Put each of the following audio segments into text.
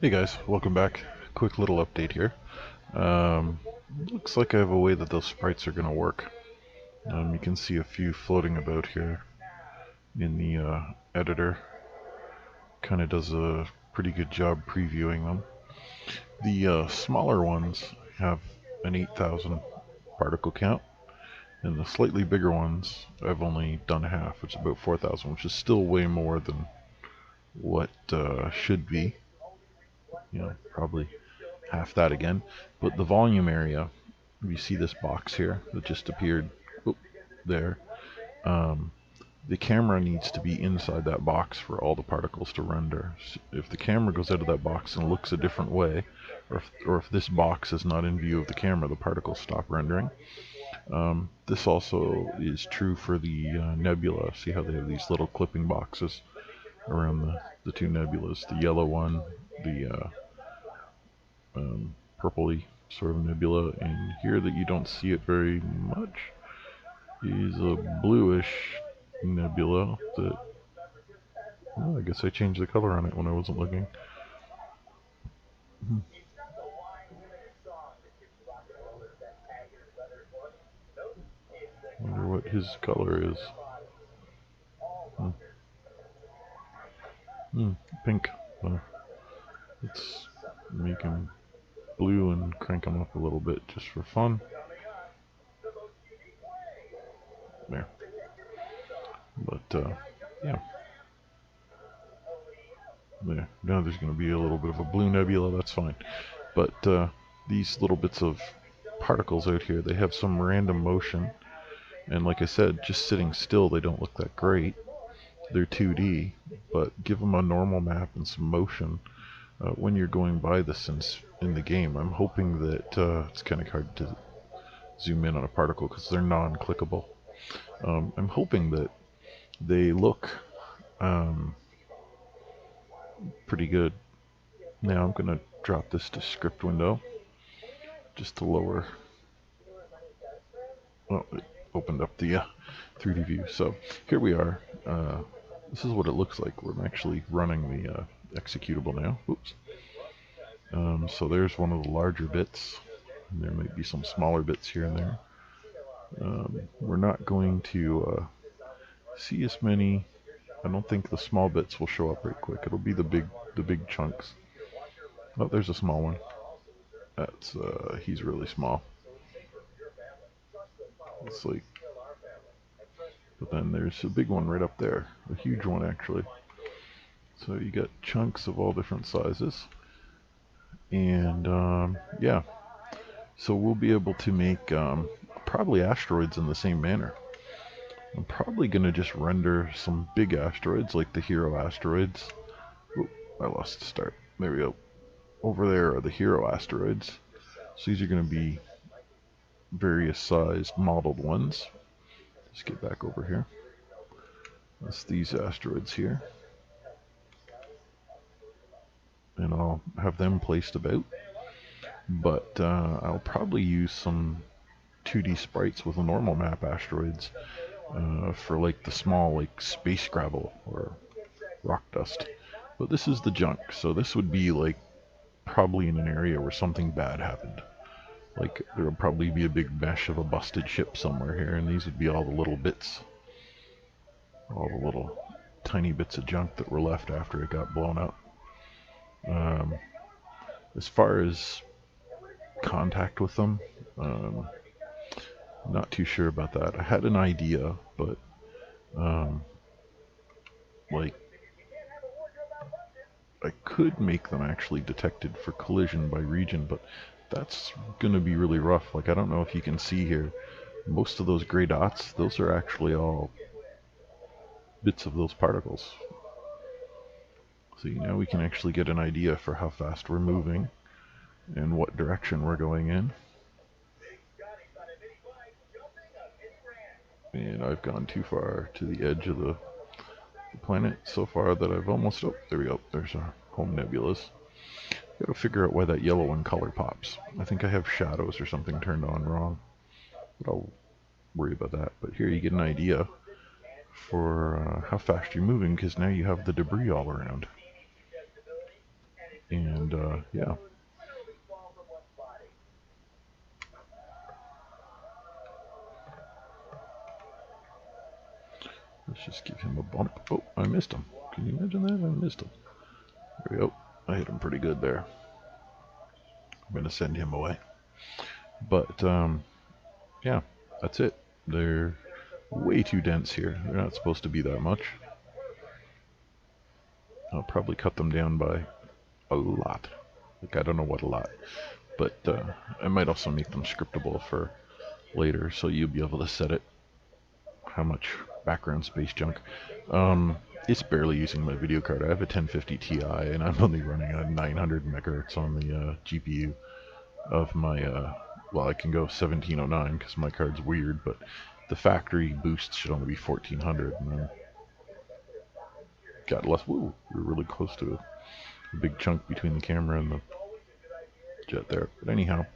Hey guys, welcome back. Quick little update here. Um, Looks like I have a way that those sprites are going to work. You can see a few floating about here in the editor. Kind of does a pretty good job previewing them. The smaller ones have an 8,000 particle count, and the slightly bigger ones I've only done half, which is about 4,000, which is still way more than what should be. Probably half that again. But the volume area, you see this box here that just appeared there. Um, the camera needs to be inside that box for all the particles to render. If the camera goes out of that box and looks a different way, or if this box is not in view of the camera, the particles stop rendering. This also is true for the nebula. See how they have these little clipping boxes around the two nebulas, the yellow one, the purpley sort of nebula, and here that you don't see it very much is a bluish nebula that, well, I guess I changed the color on it when I wasn't looking. Wonder what his color is. Pink. Let's make him blue and crank him up a little bit just for fun. There. But, yeah. There. Now there's going to be a little bit of a blue nebula, that's fine. But these little bits of particles out here, they have some random motion. And like I said, just sitting still, they don't look that great. They're 2D, but give them a normal map and some motion when you're going by this in the game. I'm hoping that it's kind of hard to zoom in on a particle because they're non-clickable. I'm hoping that they look pretty good. Now I'm going to drop this to script window just to lower. Well, it opened up the 3D view. So here we are. This is what it looks like. We're actually running the executable now. Oops. So there's one of the larger bits. There might be some smaller bits here and there. We're not going to see as many. I don't think the small bits will show up very quick. It'll be the big chunks. Oh, there's a small one. That's he's really small. It's like, but then there's a big one right up there, a huge one actually. So you got chunks of all different sizes, and yeah. So we'll be able to make probably asteroids in the same manner. I'm probably going to just render some big asteroids like the hero asteroids. Oop, I lost the start. There we go. Over there are the hero asteroids. So these are going to be various sized modeled ones. Let's get back over here. That's these asteroids here. And I'll have them placed about. But I'll probably use some 2D sprites with a normal map asteroids for like the small like space gravel or rock dust. But this is the junk, so this would be like probably in an area where something bad happened. Like there would probably be a big mesh of a busted ship somewhere here, and these would be all the little bits, all the little tiny bits of junk that were left after it got blown up. As far as contact with them, not too sure about that. I had an idea, but like I could make them actually detected for collision by region, but that's gonna be really rough. Like I don't know if you can see here, most of those gray dots, those are actually all bits of those particles. So now we can actually get an idea for how fast we're moving and what direction we're going in. And I've gone too far to the edge of the planet so far that I've almost, oh, there we go, there's our home nebulas. Gotta figure out why that yellow one color pops. I think I have shadows or something turned on wrong, but I'll worry about that. But here you get an idea for how fast you're moving, because now you have the debris all around. And And yeah. Let's just give him a bump. Oh, I missed him. Can you imagine that? I missed him. There we go. I hit him pretty good there. I'm going to send him away. But, yeah, that's it. They're way too dense here. They're not supposed to be that much. I'll probably cut them down by a lot. Like, I don't know what a lot. But I might also make them scriptable for later, so you'll be able to set it. How much background space junk. It's barely using my video card. I have a 1050 Ti, and I'm only running a 900 megahertz on the GPU of my, well, I can go 1709 because my card's weird, but the factory boost should only be 1400, and then got less. Woo, we're really close to a big chunk between the camera and the jet there. But anyhow,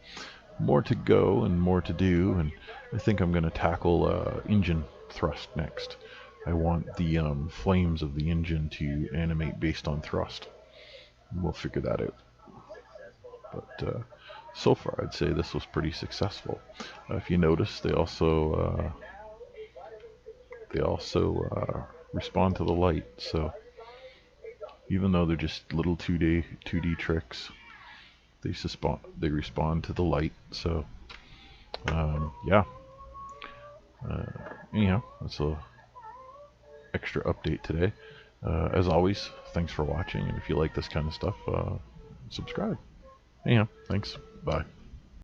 more to go and more to do, and I think I'm going to tackle engine thrust next. I want the flames of the engine to animate based on thrust. We'll figure that out. But so far, I'd say this was pretty successful. If you notice, they also respond to the light. So even though they're just little 2D tricks, they respond to the light. So yeah. Anyhow, that's a extra update today. As always, thanks for watching, and if you like this kind of stuff, subscribe. Anyhow, thanks. Bye.